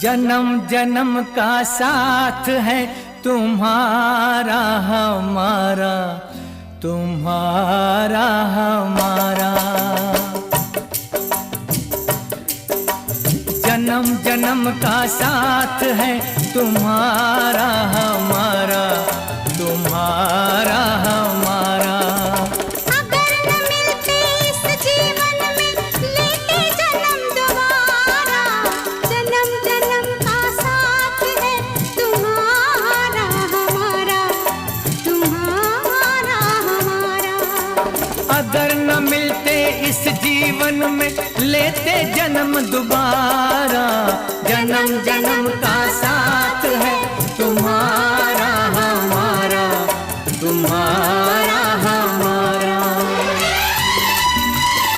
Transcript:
जन्म जन्म का साथ है तुम्हारा हमारा, तुम्हारा हमारा। जन्म जन्म का साथ है तुम्हारा हमारा, तुम्हारा हमारा। अगर न मिलते इस जीवन में लेते जन्म दोबारा, जन्म जन्म का साथ है तुम्हारा हमारा, तुम्हारा हमारा। अगर न मिलते इस जीवन में लेते जन्म दोबारा, जन्म जन्म का साथ